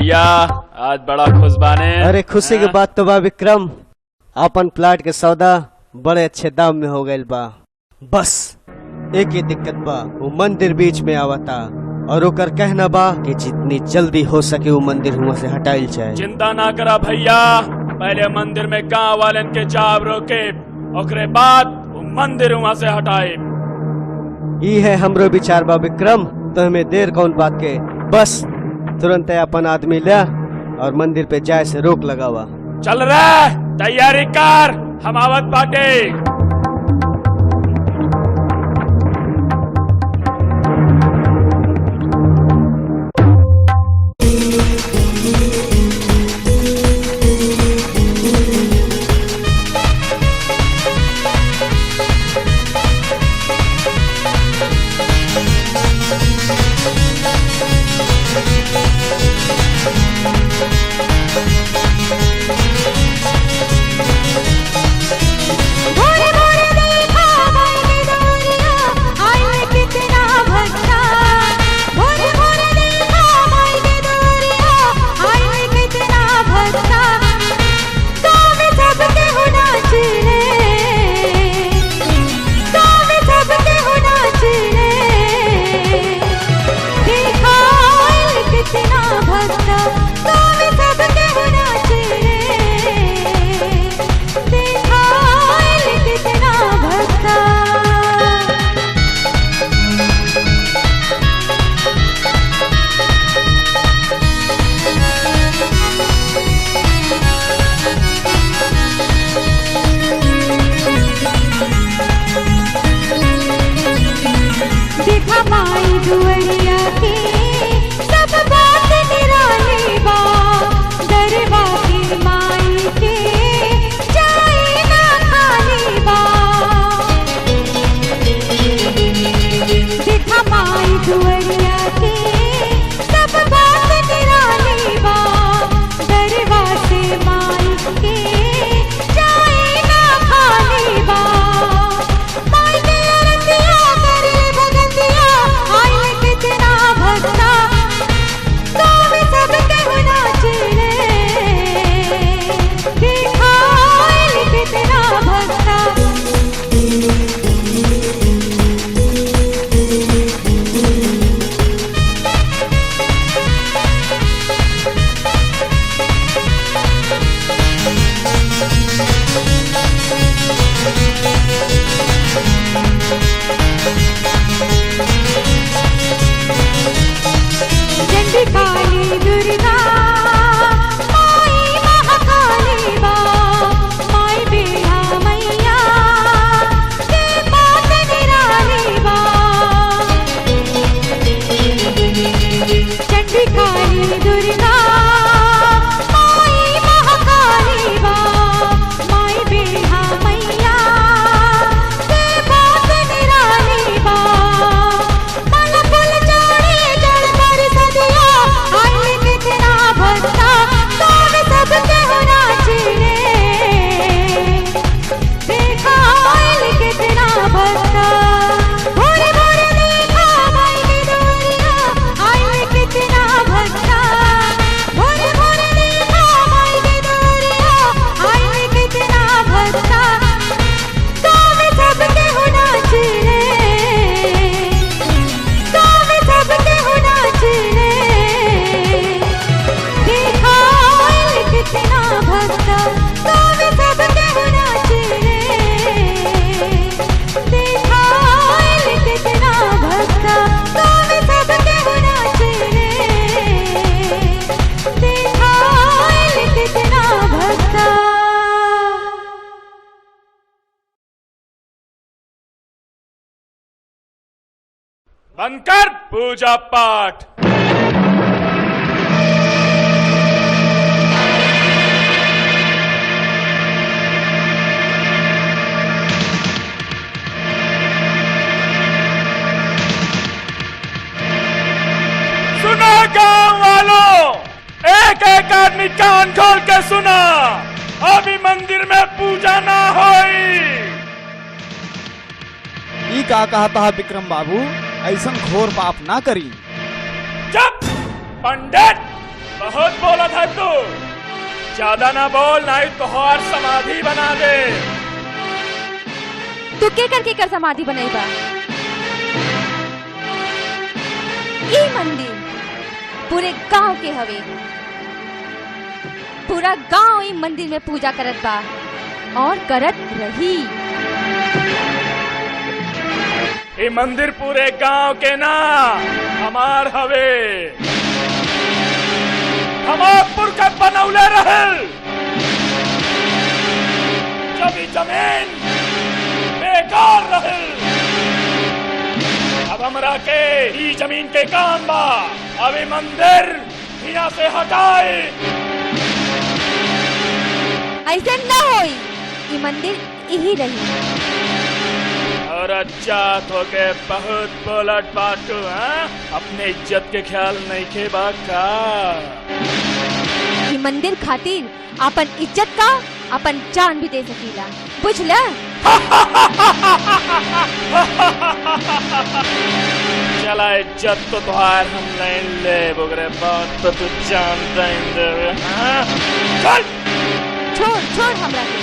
भैया आज बड़ा खुश बाने। अरे खुशी की बात तो बा विक्रम, अपन प्लाट के सौदा बड़े अच्छे दाम में हो गइल बा। बस एक ही दिक्कत बा, वो मंदिर बीच में आवता और ओकर कहना बा कि जितनी जल्दी हो सके वो मंदिर हुआ से हटाइल जाए। चिंता ना करा भैया, पहले मंदिर में गांव वालन के जाब रोके, ओकरे बाद वो मंदिर वहाँ से हटाए। ई है हमरो विचार बा विक्रम, तो हमें देर कौन बात के, बस तुरंत अपन आदमी ले और मंदिर पे जाए से रोक लगावा। चल रहा तैयारी कर, हम आवत बाटे। बनकर पूजा पाठ। सुना गांव वालों, एक एक आदमी कान खोल के सुना, अभी मंदिर में पूजा ना होई। ई का कहता है विक्रम बाबू, ऐसा घोर पाप ना करी। जब पंडित बहुत बोला था तू, ज्यादा ना बोल नहीं तो और समाधि बना दे। तू के करके कर समाधि बनाईबा? ई मंदिर पूरे गांव के हवे, पूरा गांव ई मंदिर में पूजा करत बा और करत रही। ये मंदिर पूरे गांव के ना हमार हवे, हमार पुरखा बनौले रहल। जब ई जमीन बेकार रहल, अब हमरा के ई जमीन के काम बा, अब ई मंदिर यहाँ से हटाए। ऐसे न होई, ई मंदिर यही रही। और अच्छा तो के बहुत बोलत बाटू, हाँ? अपने इज्जत के ख्याल नहीं के बाका। ई मंदिर खातिर अपन इज्जत का अपन जान भी दे सकीला, बुझला? चला इज्जत तो तुहार हम नहीं ले बुगरे, बात तो तू जानता ही। हाँ? चल छोड़ छोड़ हमरा के।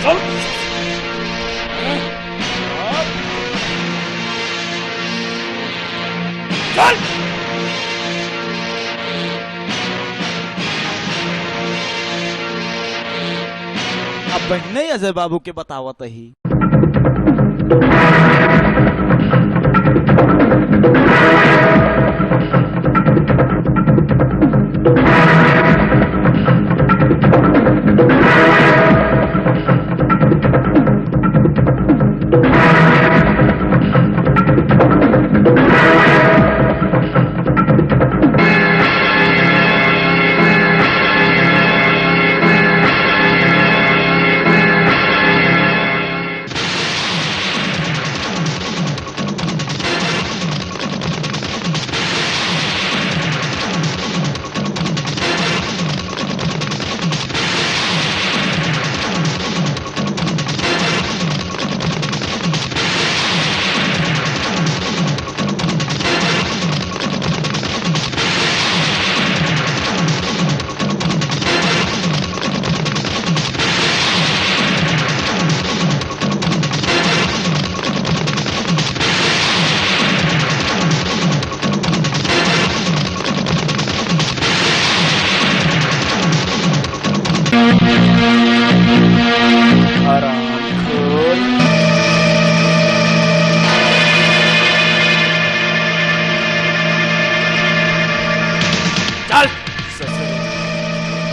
चल चल अब नहीं अजय बाबू के बतावत ही।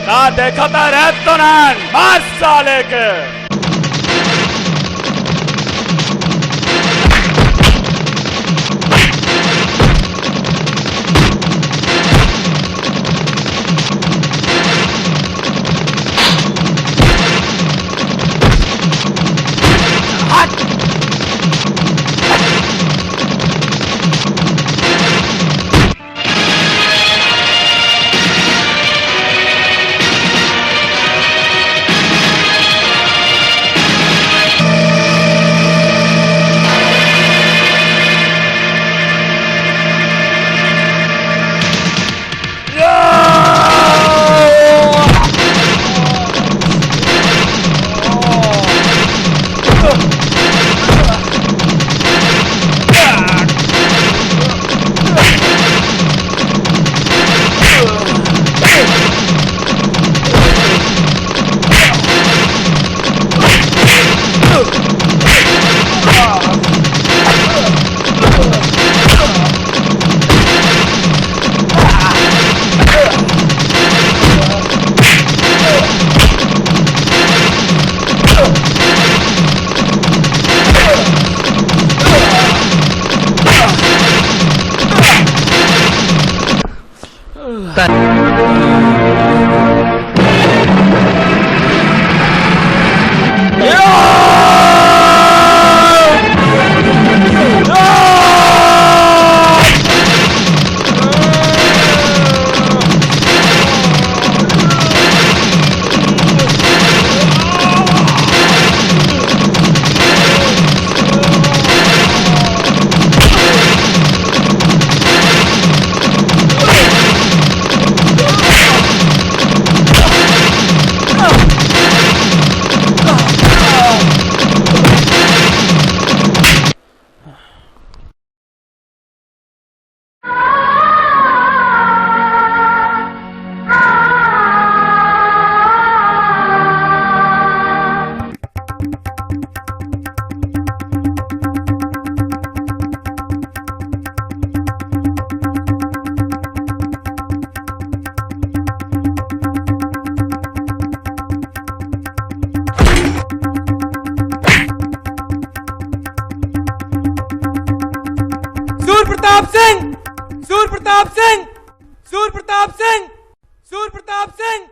का देखता रह तो नैन मार साले के। सिंह, सूर्य प्रताप सिंह, सूर्य प्रताप सिंह, सूर्य प्रताप सिंह।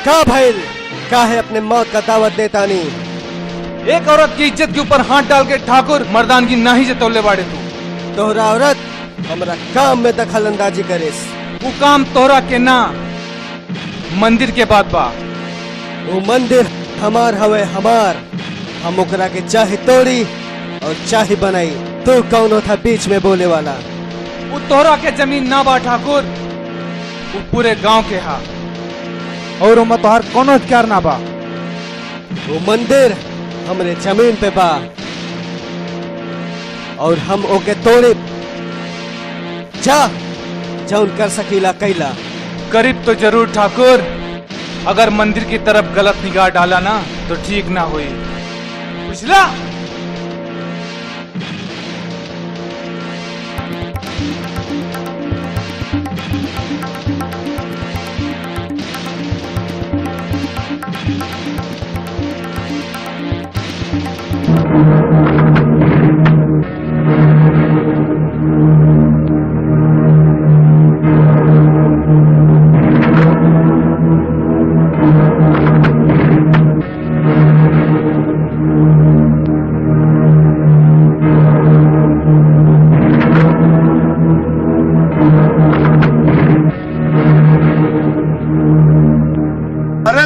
का भइल? का है अपने मौत का दावत देता नहीं? एक औरत की इज्जत के ऊपर हाथ डाल के ठाकुर मर्दानगी नाही जतौले बाड़े तू। तोहरा औरत हमरा काम में दखल अंदाजी करेस। वो काम तोहरा के ना, मंदिर के बाद बा। वो मंदिर हमार हवे, हमार। हम ओकरा के चाहे तोड़ी और चाहे बनाई। तू कौन था बीच में बोले वाला? वो तोहरा के जमीन ना बा ठाकुर, वो पूरे गांव के हा और उमा तोहर कोनो अधिकार ना बा। वो मंदिर हमरे जमीन पे बा और हम ओके तोड़े। जा जौन कर सकीला कैला। करीब तो जरूर ठाकुर, अगर मंदिर की तरफ गलत निगाह डाला ना तो ठीक ना हुई, बुझला?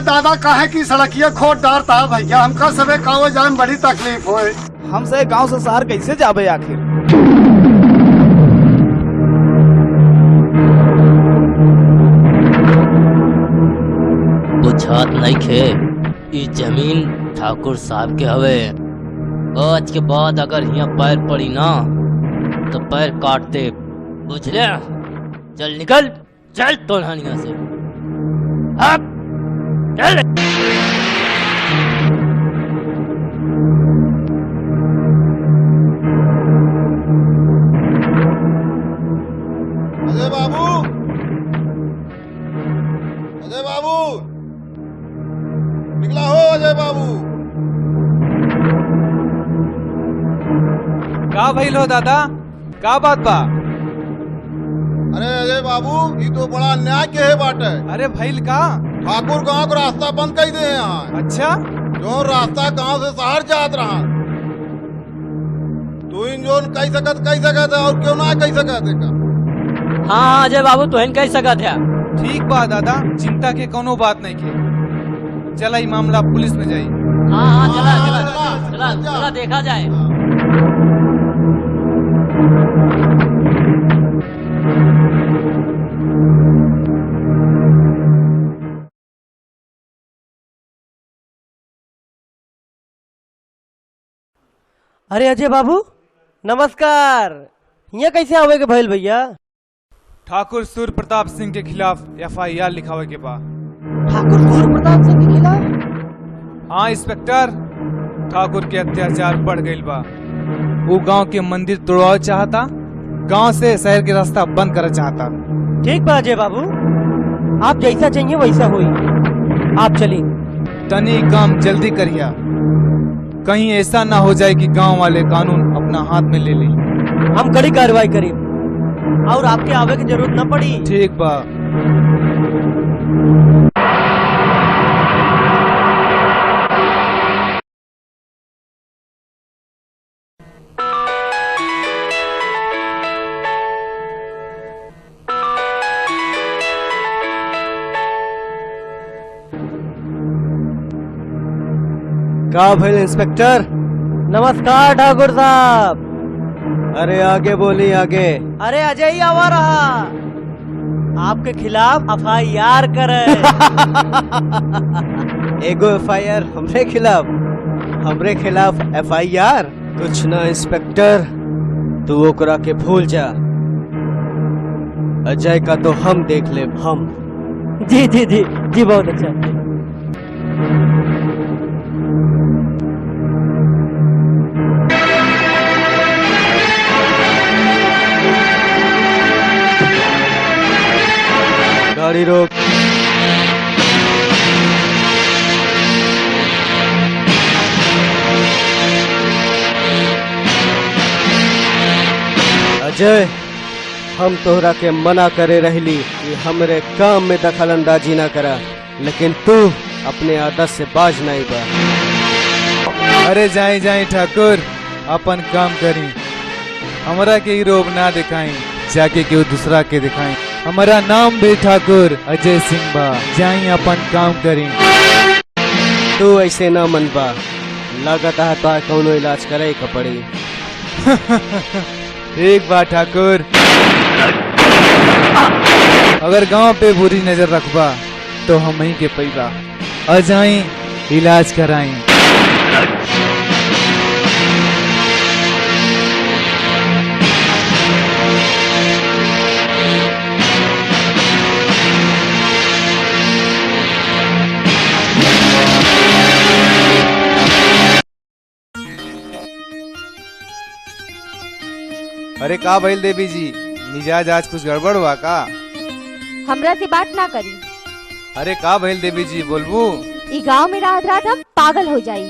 दादा काहे की सड़किया खोद डारता है भैया, हमका सबे गाँव जाए में बड़ी तकलीफ होए। हमसे गांव से शहर कैसे जाबे आखिर? बुझात नहीं खे, ई जमीन ठाकुर साहब के हवे। आज के बाद अगर यहाँ पैर पड़ी ना तो पैर काट दे, बुझले? चल निकल, चल तोलहानिया से अब चल। अजय बाबू, अजय बाबू, निकला हो अजय बाबू। का भइल हो दादा, का बात बा? अरे अजय बाबू, ये तो बड़ा अन्याय के है बाटे। अरे भइल का? ठाकुर गांव को रास्ता बंद कर दे यहाँ। अच्छा, जो रास्ता गांव से शहर जात रहा, तू इन जो कह सकत है और क्यों ना कह सकत है का? हाँ अजय बाबू तो कह सकत है। ठीक बा दादा, चिंता के कोनो बात नहीं के। चला ई मामला पुलिस में जाई। हाँ चला चला चला चला देखा जाए। अरे अजय बाबू नमस्कार। यहाँ कैसे आवे के भइल भैया? ठाकुर सूर्य प्रताप सिंह के खिलाफ FIR लिखावे के बा। ठाकुर सूर्य प्रताप सिंह के खिलाफ? हाँ इंस्पेक्टर, ठाकुर के अत्याचार बढ़ गईल बा। वो गांव के मंदिर तोड़वा चाहता, गांव से शहर के रास्ता बंद करना चाहता। ठीक बा अजय बाबू, आप जैसा चाहिए वैसा होई। आप चलिए। तनी काम जल्दी करिया, कहीं ऐसा ना हो जाए कि गांव वाले कानून अपना हाथ में ले लें। हम कड़ी कार्रवाई करें और आपके आवे की जरूरत न पड़ी। ठीक बा। का भइल इंस्पेक्टर? नमस्कार ठाकुर साहब। अरे आगे बोली आगे। अरे अजय ही आवा रहा, आपके खिलाफ FIR करे। एगो FIR हमरे खिलाफ FIR? कुछ ना इंस्पेक्टर, तू ओकरा के भूल जा। अजय का तो हम देख ले। हम जी जी जी जी बहुत अच्छा। गाड़ी रोक। अजय हम तोहरा के मना करे रहली कि हमरे काम में दखल अंदाजी ना करा, लेकिन तू अपने आदत से बाज नहीं बा। अरे जाए जाए ठाकुर, अपन काम करी, हमरा के ही रोब ना दिखाई, जाके केहू दूसरा के दिखाई। हमारा नाम भी ठाकुर अजय सिंह बा, जाई अपन काम करी। तू ऐसे ना मन बा, लागत है तो कौनो इलाज करे का पड़ी। एक बार ठाकुर, अगर गांव पे बुरी नजर रखबा तो हम ही के पैबा, आ जाई इलाज कराई। अरे का भइल देवी जी, मिजाज आज कुछ गड़बड़ हुआ का? हमरा से बात ना करी। अरे का भइल देवी जी, बोलबू? ई गांव में रात रात हम पागल हो जाई,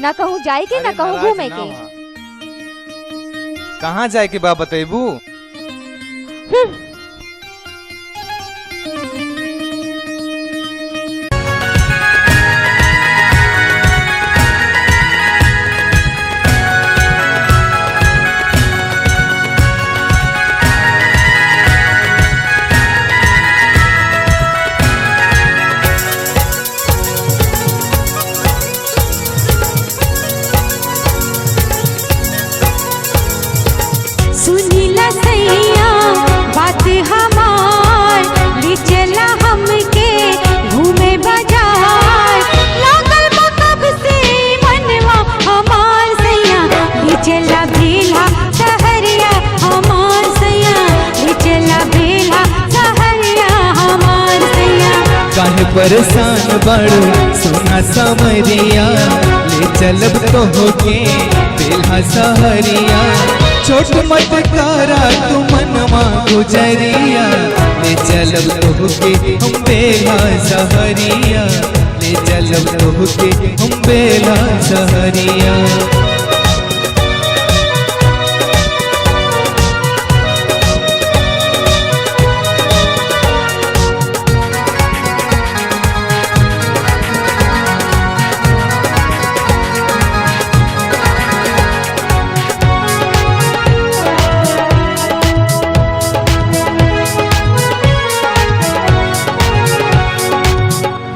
ना कहूँ जाए के ना कहूँ घूमे के। कहाँ जाए के बा बतेबू? सुनीला सैया बात हमार, ले चला हमके घूमे बाजार। लागल बा कब से मनवा हमार सैया, ले चला भेला सहरिया हमार सैया, ले चला भेला सहरिया हमार सैया। काहे परेशान बड़ो सोना समरिया, ले चलब तो होके बेल्हा सहरिया। छोट मत कारा तू मनवा गुजरिया, ले चलब तो होके हम बेल्हा सहरिया, ले चलब तो होके हम बेल्हा सहरिया।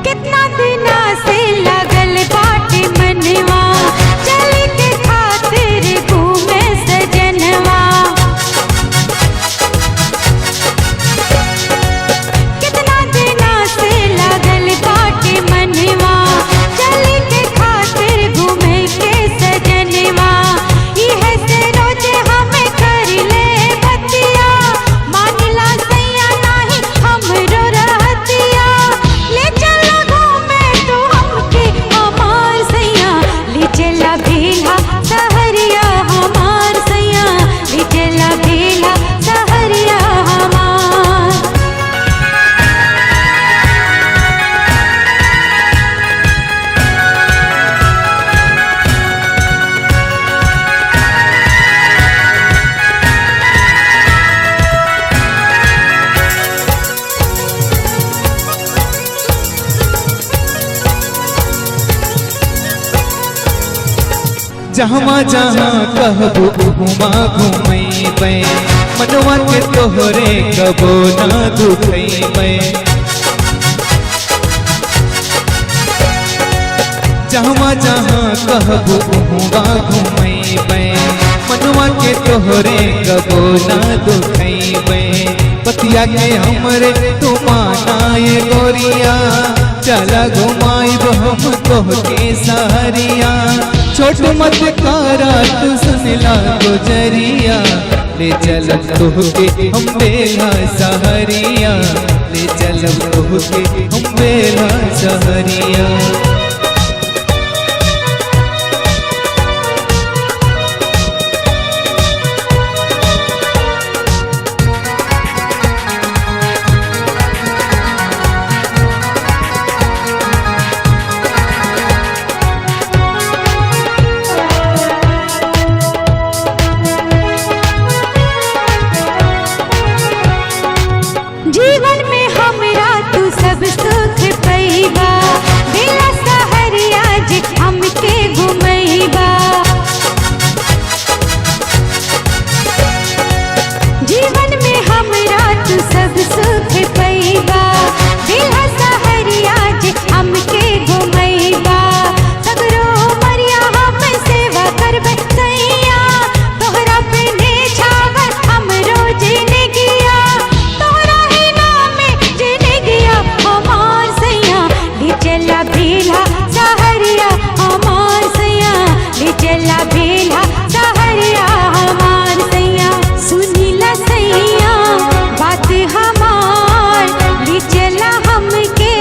कितना दिना से लागल बाटे मनवा, चले के खातिर घूमे सजनवा। कितना दिना से लागल बाटे मनवा, चले के खातिर घूमे के सजनवा। इहे से रोज हमें कर ले बतिया, मानिला सैया नाही हमरो रहतिया। ले चला घूमे तू हमके हमार सैया, ले चला भेला सहरिया हमार सैया, ले चला भेला सहरिया हमार। जहाँ जहाँ कहबू घुमा घुमैबै, मनवा के तोहरे कबो ना दुखैबै। जहाँ जहाँ कहबू घुमा घुमैबै, मनवा के तोहरे कबो ना दुखैबै। पतिया के हमरे तू मानाए गोरिया, चला घुमाइब हम तोहके सहरिया। छोट मत कारा तू सुनला गुजरिया, ले चलब तोहके हम बेल्हा सहरिया, ले चलब तोहके हम बेल्हा सहरिया। में हमरा तू सब सुख पैबा दिला सहरिया जे हमके घुमैबा जीवन में हमरा तू सब सुख पैबा दिला सहरिया जे हमके घुमैबा सगरो मरिया हम सेवा करबै सैया तोहरा पे ने छावर हमरो जीने गिया तोहरा ही नाम में जीने गिया हमार सैया ले चला भेला सहरिया हमार सैया ले चला भेला सहरिया हमार सैया सुनीला सैया बात हमार ले चला हमके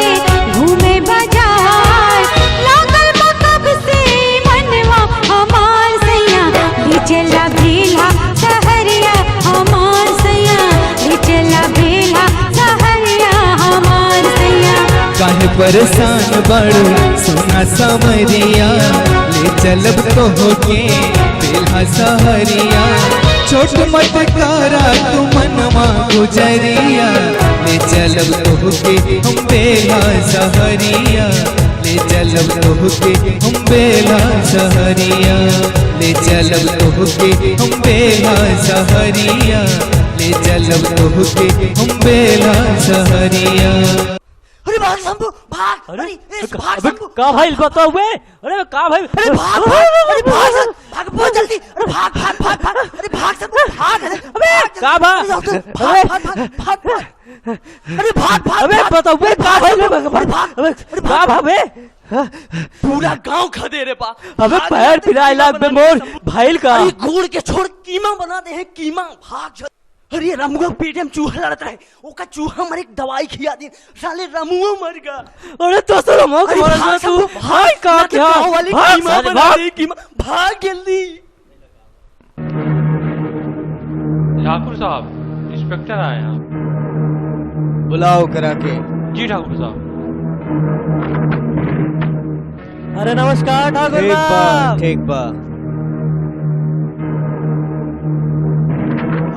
घूमे बाजार लागल बा कब से मनवा हमार सैया ले चला भेला सहरिया हमार सैया ले चला भेला सहरिया हमार सैया काहे परेशान बड़ो सुना समरिया ले चलब तो होके बेल्हा सहरिया छोट मत कारा तू मनवा गुजरिया ले चलब तो होके हम बेल्हा सहरिया ले चलब तो होके हम बेल्हा सहरिया ले चलब तो होके हम बेल्हा सहरिया ले चलब तो होके हम बेल्हा सहरिया अरे भाग शंभू भाग अरे भाग शंभू का भाई बताओ बे अरे का भाई अरे भाग अरे भाग भाग बहुत जल्दी अरे भाग भाग भाग भाग अरे भाग शंभू भाग अबे का भाग भाग भाग भाग अरे भाग भाग अबे बताओ बे का भाई अबे का भाग बे पूरा गांव खदे रे बा अबे पैर फिराए लाग बे मोर भाईल का अरे गुड़ के छोड़ कीमा बना दे है कीमा भाग अरे रमुआ पेटे में चूहा लड़ता है ओका चूहा मर एक दवाई खिया दी साले रमुआ मर गया अरे तो सर मौक मर तू भाई का क्या कीमा बना दे कीमा भाग जल्दी ठाकुर साहब इंस्पेक्टर आए हैं। बुलाओ करा के जी ठाकुर साहब। अरे नमस्कार ठाकुर ठीक बा साहब ठीक बा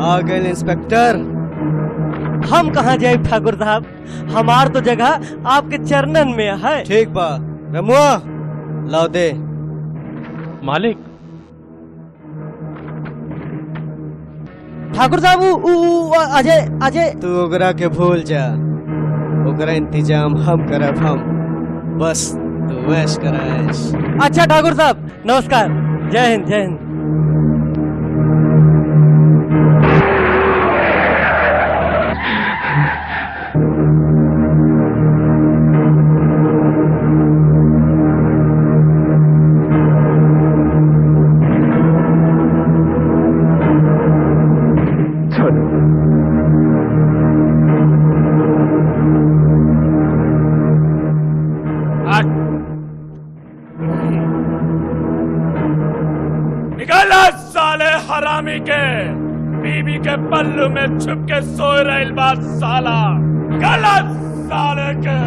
आ गए इंस्पेक्टर। हम कहाँ जाए ठाकुर साहब हमार तो जगह आपके चरणन में है। ठीक बा रमुआ लाओ दे मालिक ठाकुर साहब अजय अजय तू ओकरा के भूल जा ओकरा इंतजाम हम करब हम बस तू ऐश कर ऐश। अच्छा ठाकुर साहब नमस्कार जय हिंद जय हिंद। निकाला साले हरामी के बीबी के पल्लू में छुप के सोए रहे बात साला निकाला साले के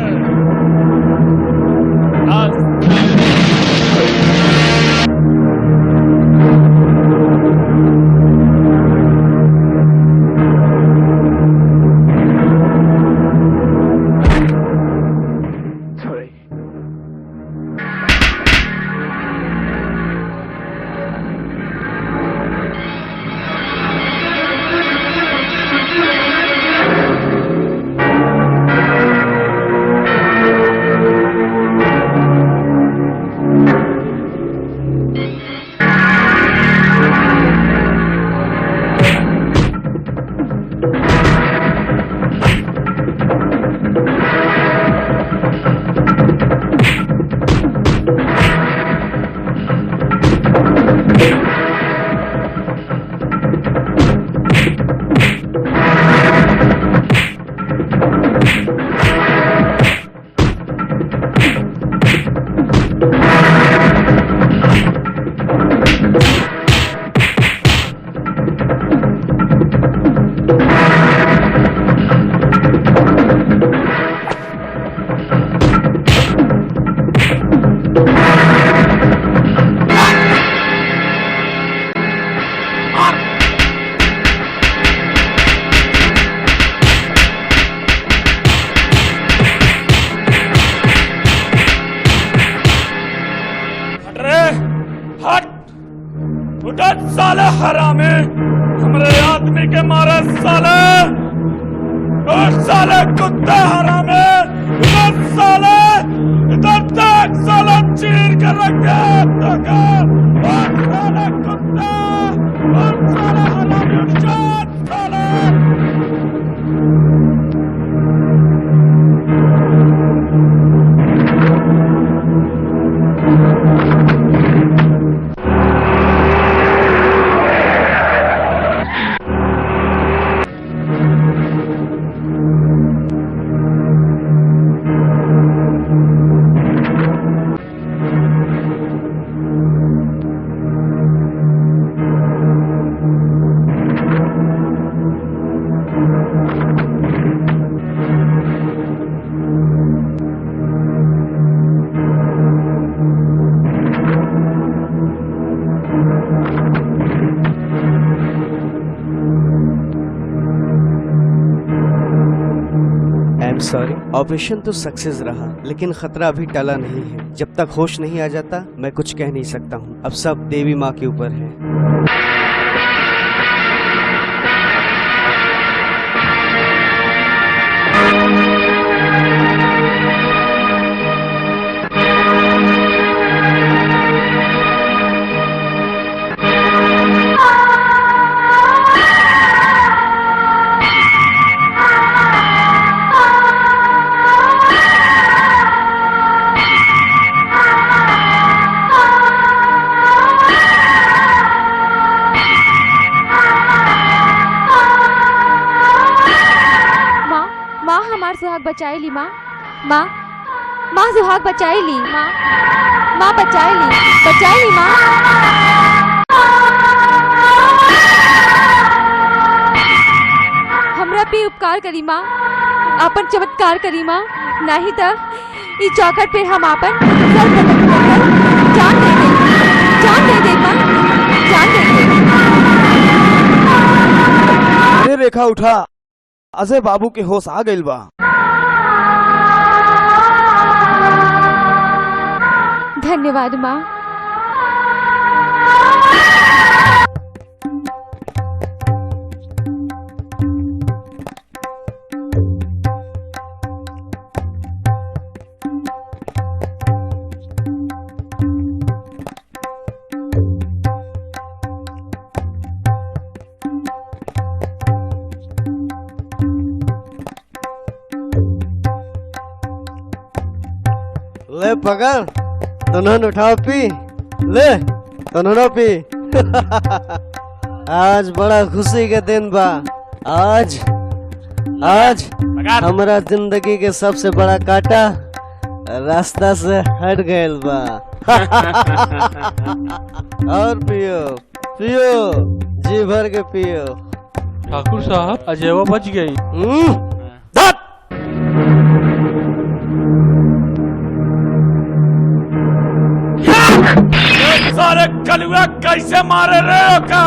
साले हरामी, हमरे आदमी के मारे साले, ओ साले कुत्ते हरामी, इधर साले, इधर देख साले चीर कर रख दे, और साले कुत्ते, और साले हरामी उठ जा साले। सॉरी, ऑपरेशन तो सक्सेस रहा, लेकिन खतरा अभी टला नहीं है। जब तक होश नहीं आ जाता मैं कुछ कह नहीं सकता हूँ। अब सब देवी माँ के ऊपर है। सुहाग बचाई ली माँ, माँ माँ सुहाग बचाई ली माँ, माँ बचाई ली माँ। हमरा पे उपकार करी माँ, आपन चमत्कार करी माँ, नहीं तो इस चौखट पे हम आपन सर प्रकट होकर जान दे दे माँ, जान दे दे। अरे रेखा उठा, अजय बाबू के होश आ गइल बा। धन्यवाद माँ। ले पकड़, तनहन उठाओ पी, ले तनहन पी। आज बड़ा खुशी के दिन बा। आज हमारा जिंदगी के सबसे बड़ा कांटा रास्ता से हट गयल बा। और पियो पियो, जी भर के पियो। ठाकुर साहब अजयवा बच गई। सारे कलुआ कैसे मारे रे का?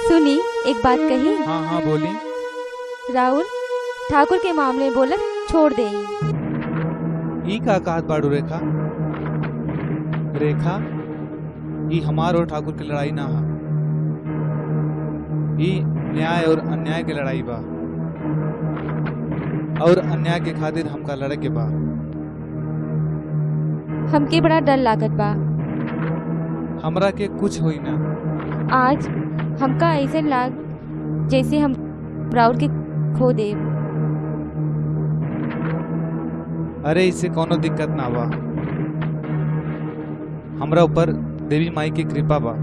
सुनी, एक बात कही। हाँ हाँ बोली। राहुल ठाकुर के मामले में बोलत छोड़ दे। ई का कहत बाड़ू रेखा? रेखा, ई हमार और ठाकुर की लड़ाई ना है, ई न्याय और अन्याय की लड़ाई बा, और अन्याय के खातिर हमका लड़े के बा। हमके बड़ा डर लागत बा। हमरा के कुछ होई ना। आज हमका ऐसे लाग जैसे हम राहुल के खो दे। अरे इससे कोनो दिक्कत ना बा, हमरा ऊपर देवी माई की कृपा बा।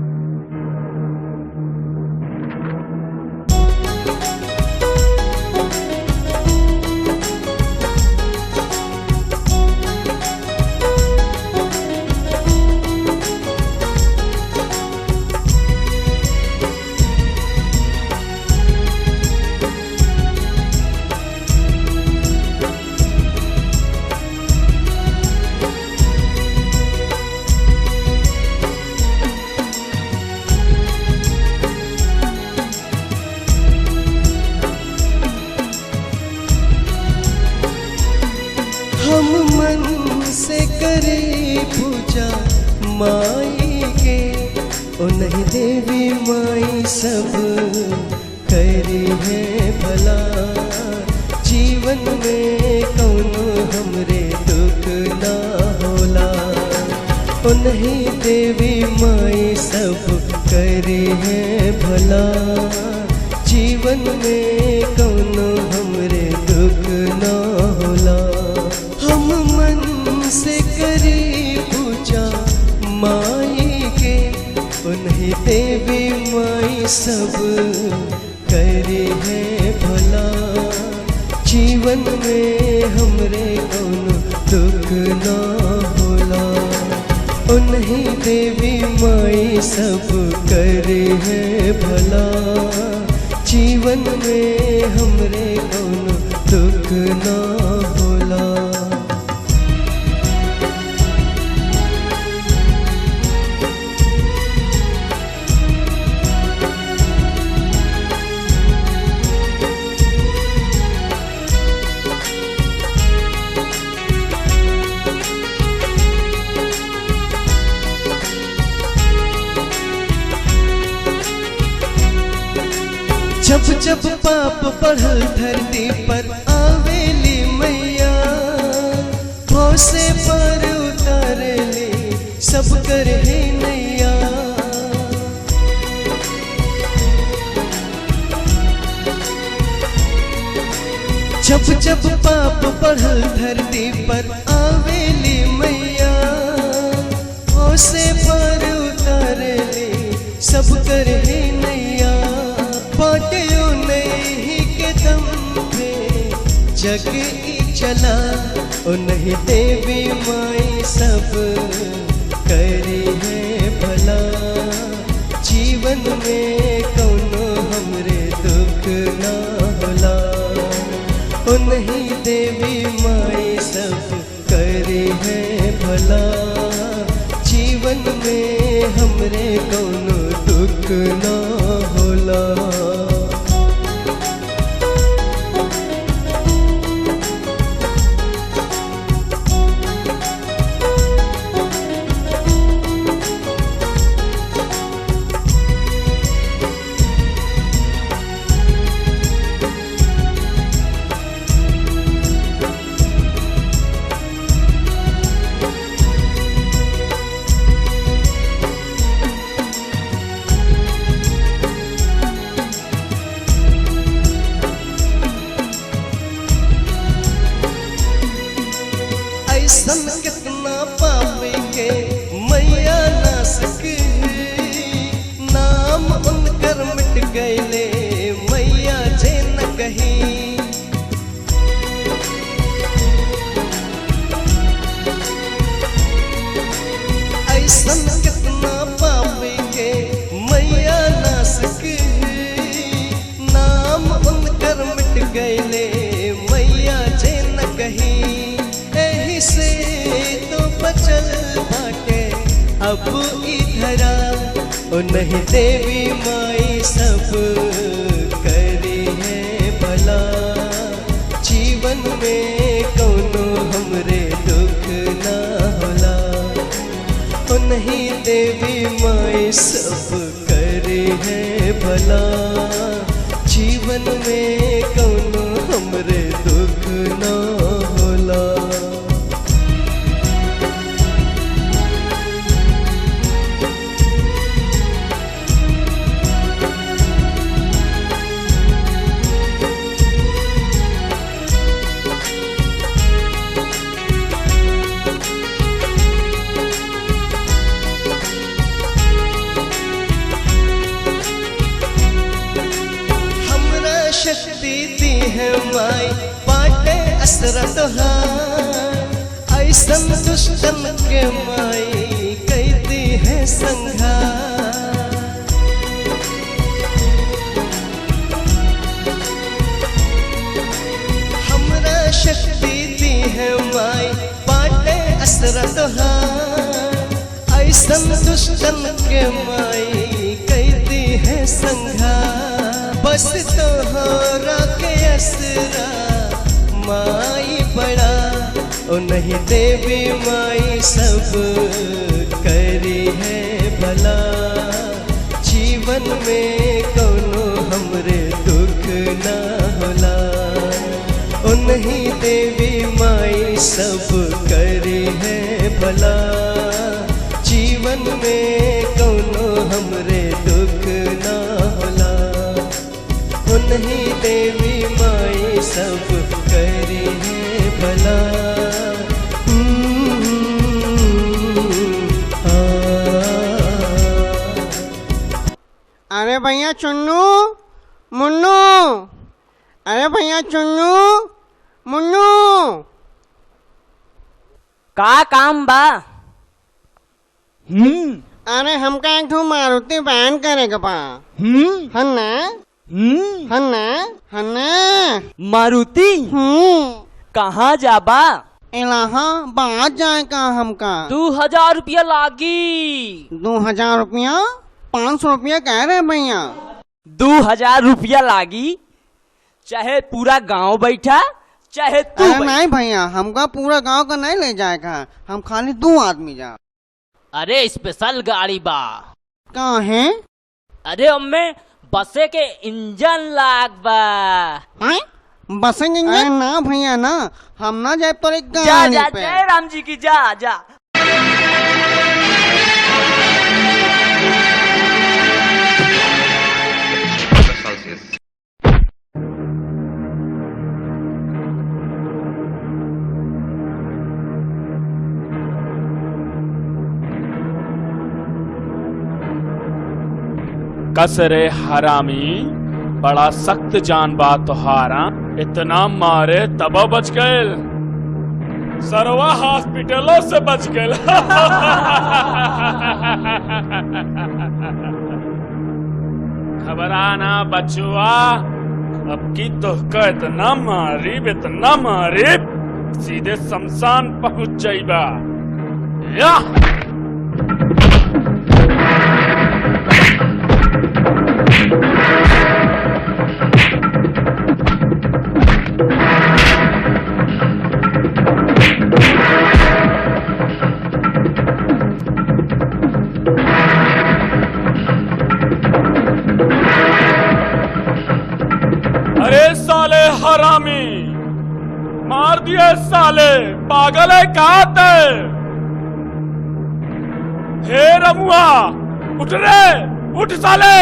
मन से करे पूजा माई के, ओ नहीं देवी माई सब करी है भला, जीवन में कौनो हमरे दुख ना होला। ओ नहीं देवी माई सब करी है भला, जीवन में कौनो हमरे दुख ना होला। हम मन से करी पूजा माई के, ओ नहीं देवी माई सब करी है भला, जीवन में हमरे कौनो दुख ना होला। ओ नहीं देवी माई सब करे है भला, जीवन में हमरे कौनो दुख ना होला। जब जब पाप बढ़ल धरती पर आवेली मैया, से पर उतारले सब कर है नैया। जब जब पाप बढ़ल धरती पर आवेली मैया, से पर उतारले सब कर है नैया। बाटियो नहीं के दम पे जग ही चला, ओ नहीं देवी माई सब करी है भला, जीवन में कौनो हमरे दुख ना होला। ओ नहीं देवी माई सब करी है भला, जीवन में हमरे कौनो दुख ना होला। ऐसन कितना पापी के मैया ना सके, नाम उनकर मिट गए मैया जे न कही। ऐसन कितना पापी के मैया ना सके, नाम उनकर मिट गए मैया जे न कही। से तो बचल बाटे अब इधरा, ओ नहीं देवी माई सब करी है भला, जीवन में कौनो हमरे दुख ना होला। ओ नहीं देवी माई सब करी है भला, जीवन में कौनो हमरे दुख ना होला। शक्ति दी है माई बाटे असरा तोहार, ऐसन दुष्टन के माई कैदी है संघार। हमरा शक्ति दी है माई बाटे असरा तोहार, ऐसन दुष्टन के माई कैदी है संघार। बस तोहरा के असरा माई बड़ा, ओ नहीं देवी माई सब करी है भला, जीवन में कोनो हमरे दुख ना होला। ओ नहीं देवी माई सब करी है भला, जीवन में कोनो हमरे दुख ना होला। ओ नहीं देवी माई सब करी है भला। अरे भैया चुन्नू मुन्नू, अरे भैया चुन्नू मुन्नू, का काम बा? अरे हमका एक ठो मारुति वैन करेगा बा। हन्ना हन्ना हन्ना मारुति कहाँ जाबा? इलाहाबाद जाए का हमका 2000 रुपया लागी। 2000 रुपया? 500 रुपया कह रहे भैया। 2000 रुपया लागी, चाहे पूरा गांव बैठा चाहे तू अरे नहीं भैया, हमका पूरा गांव का नहीं ले जाएगा, हम खाली 2 आदमी जा। अरे स्पेशल गाड़ी बा। कहाँ है? अरे अम्मे बसे के इंजन लाग बा। बस अरे ना भैया ना, हम ना जाए पर एक जा गाड़ी जा पे। जय राम जी की जा जा। कसरे हरामी, बड़ा सख्त जान बा तोहारा, इतना मारे तबो बच गए, सरवा हॉस्पिटलों से बच गए। घबराना बचुआ, अब की तोहका इतना मारी सीधे शमशान पहुंच जाइबा। या अरे साले हरामी, मार दिए साले, पागल है कहाँ थे? हे रमुआ, उठ रे, उठ साले।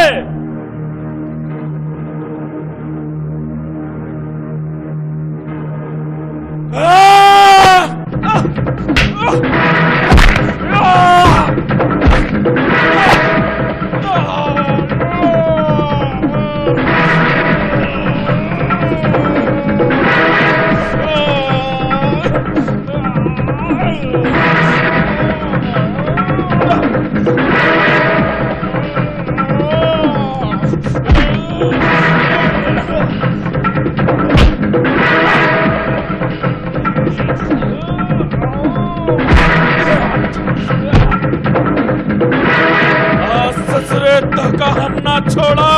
ससुरे धक्का हम ना छोड़ा।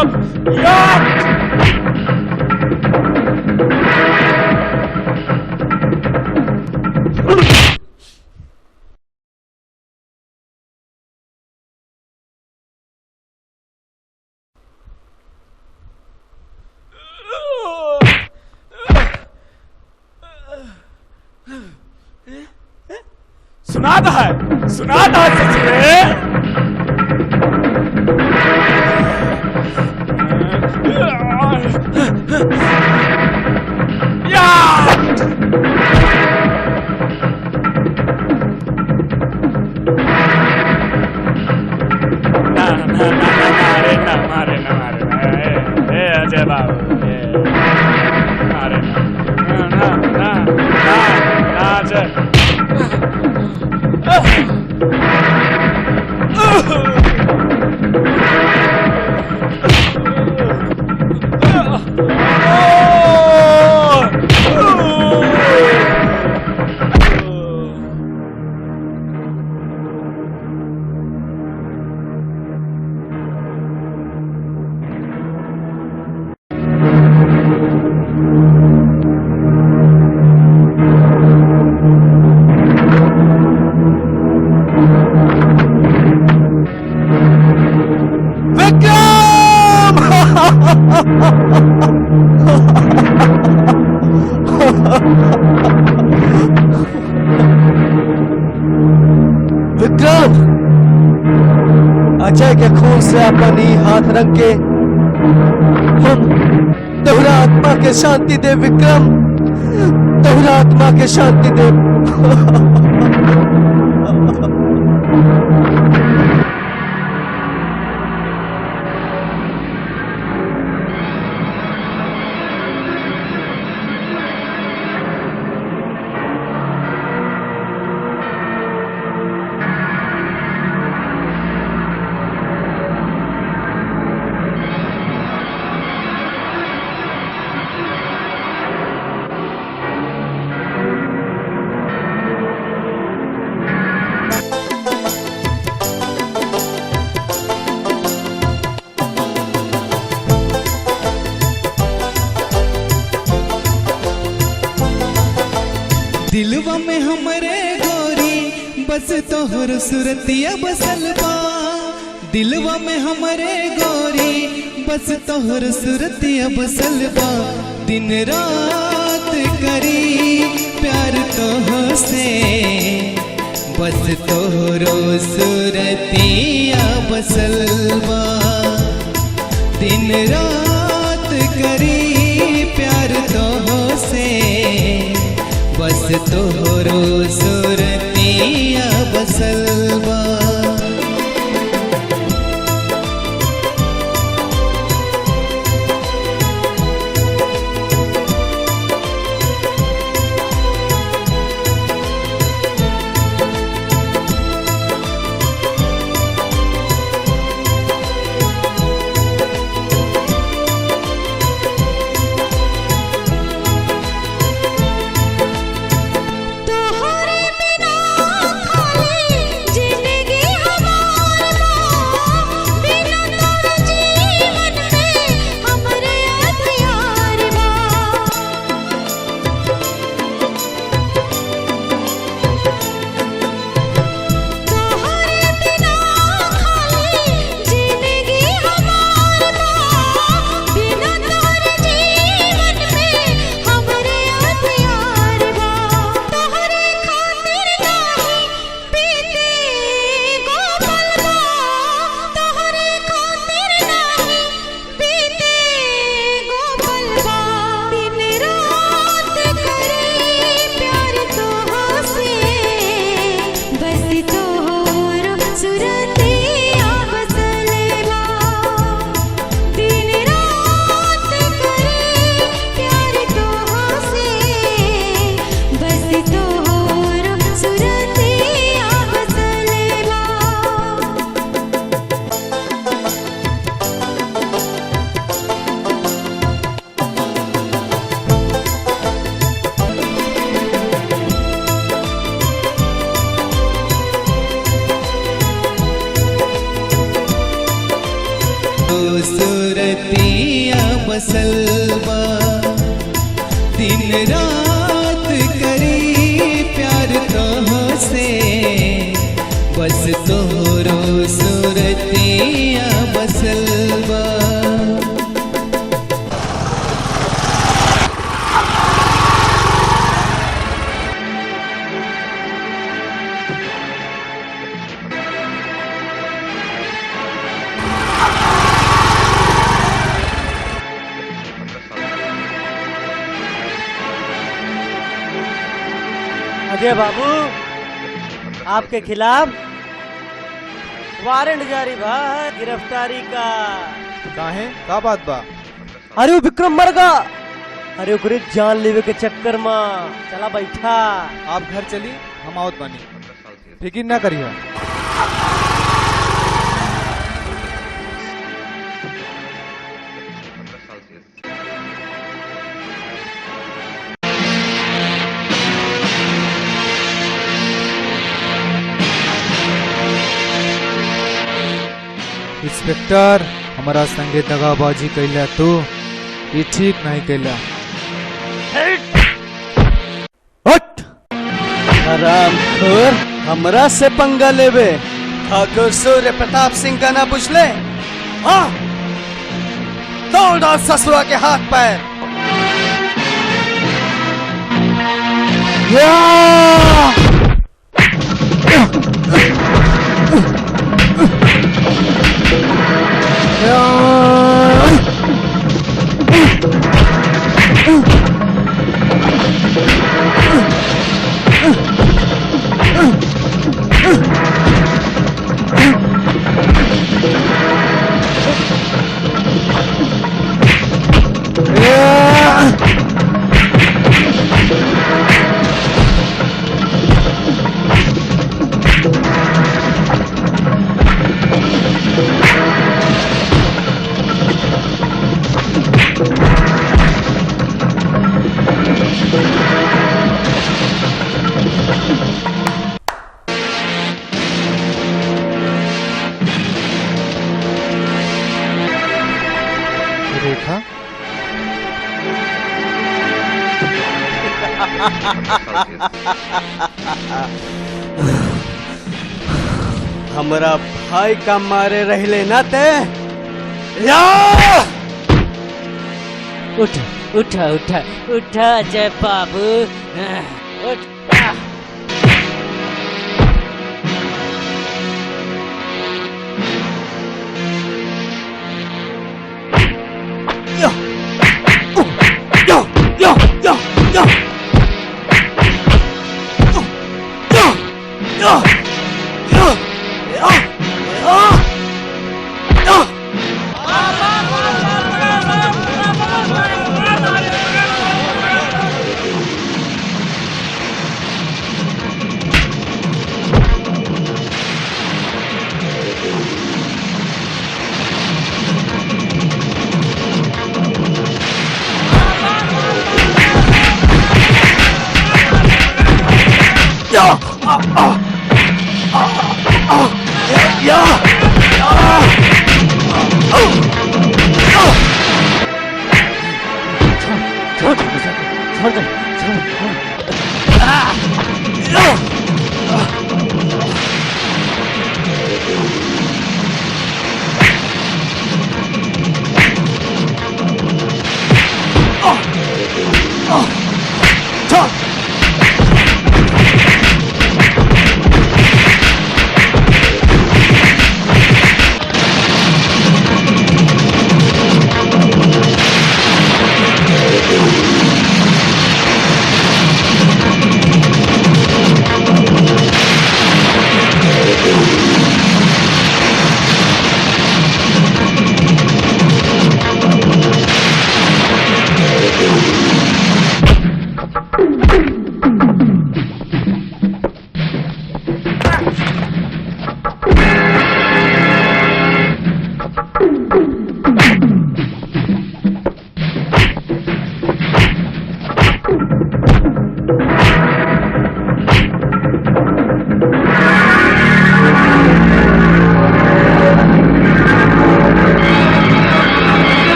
सुनाता है ससुरे। ना मारे अजय बाबू, मारे ना अजय। अजय के खून से अपनी हाथ रंग के हम तोहरा आत्मा के शांति दे विक्रम, तोहरा आत्मा के शांति दे। दिलवा में हमरे गोरी बस तोहर सुरतिया बसल बा। दिलवा में हमरे गोरी बस तोहर सुरतिया बसल बा। दिन रात करी प्यार तोह से बस तोहरो सुरतिया बसल बा। दिन रात करी प्यार तोह से बस तोहरो सुरतिया बसल बा। सुरतिया बसल बा। दिन रात करी प्यार तोह से बस तोहरो सुरतिया बसल बा। अजय बाबू, आपके खिलाफ वारंट जारी बा गिरफ्तारी का। काहे का बात बा? अरे वो विक्रम मर गा। अरे ओकरे जान लेवे के चक्कर में चला बैठा। आप घर चली, हम आवत बानी, फिकिर ना करिए। इंस्पेक्टर, हमारा संगे दगाबाजी कैला तू, ये ठीक नहीं कैला। हरामखोर, हमरा से पंगा लेवे। ठाकुर सूर्य प्रताप सिंह का ना पूछ ले। हाँ, तोड़ डाल ससुआ के हाथ पैर। या! रेखा हमरा भाई का मारे रहले ना ते या उठ उठा उठा उठा जय बाबू उठ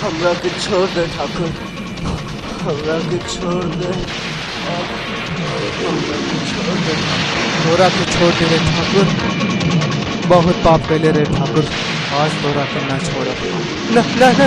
हमरा के छोड़ दे ठाकुर, हमरा के छोड़ दे, हमरा के छोड़ दे। तोरा के छोड़ दे रे ठाकुर, बहुत पाप कैले रे ठाकुर, आज तोरा के ना छोड़। न न न